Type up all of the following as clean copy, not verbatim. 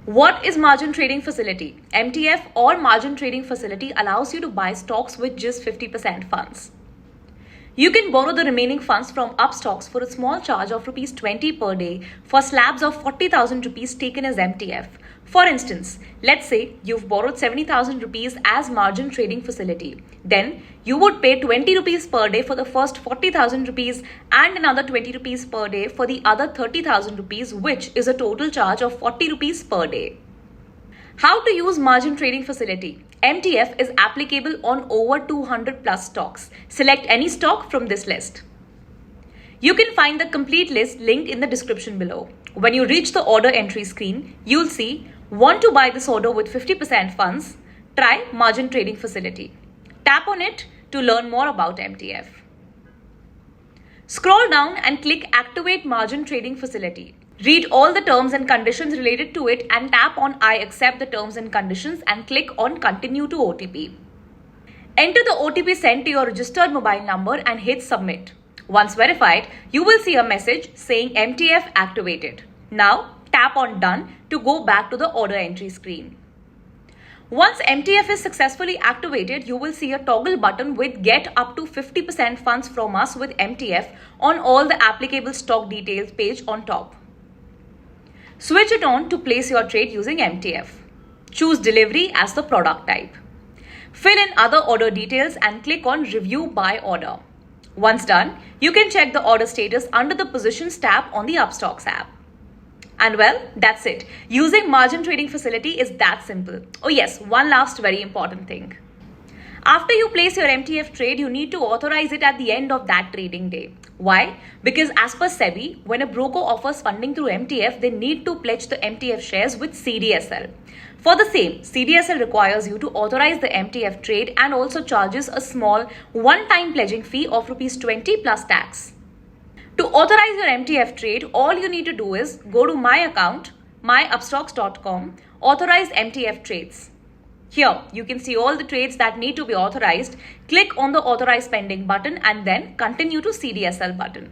What is margin trading facility? MTF or margin trading facility allows you to buy stocks with just 50% funds. You can borrow the remaining funds from Upstox for a small charge of Rs 20 per day for slabs of 40,000 rupees taken as MTF. For instance, let's say you've borrowed 70,000 rupees as margin trading facility. Then you would pay 20 rupees per day for the first 40,000 rupees and another 20 rupees per day for the other 30,000 rupees, which is a total charge of 40 rupees per day. How to use margin trading facility? MTF is applicable on over 200 plus stocks. Select any stock from this list. You can find the complete list linked in the description below. When you reach the order entry screen, you'll see want to buy this order with 50% funds? Try margin trading facility. Tap on it to learn more about MTF. Scroll down and click activate margin trading facility. Read all the terms and conditions related to it and tap on I accept the terms and conditions and click on continue to OTP. Enter the OTP sent to your registered mobile number and hit submit. Once verified, you will see a message saying MTF activated. Now tap on done to go back to the order entry screen. Once MTF is successfully activated, you will see a toggle button with get up to 50% funds from us with MTF on all the applicable stock details page on top. Switch it on to place your trade using MTF. Choose delivery as the product type. Fill in other order details and click on review by order. Once done, you can check the order status under the positions tab on the Upstox app. And well, that's it. Using margin trading facility is that simple. Oh yes, one last very important thing. After you place your MTF trade, you need to authorize it at the end of that trading day. Why? Because as per SEBI, when a broker offers funding through MTF, they need to pledge the MTF shares with CDSL. For the same, CDSL requires you to authorize the MTF trade and also charges a small one-time pledging fee of Rs 20 plus tax. To authorize your MTF trade, all you need to do is go to my account, myupstox.com, authorize MTF trades. Here, you can see all the trades that need to be authorized. Click on the authorize pending button and then continue to CDSL button.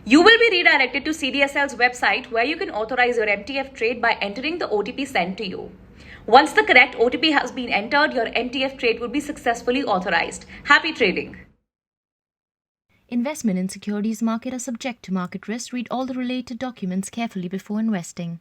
You will be redirected to CDSL's website where you can authorize your MTF trade by entering the OTP sent to you. Once the correct OTP has been entered, your MTF trade will be successfully authorized. Happy trading! Investment in securities market are subject to market risk. Read all the related documents carefully before investing.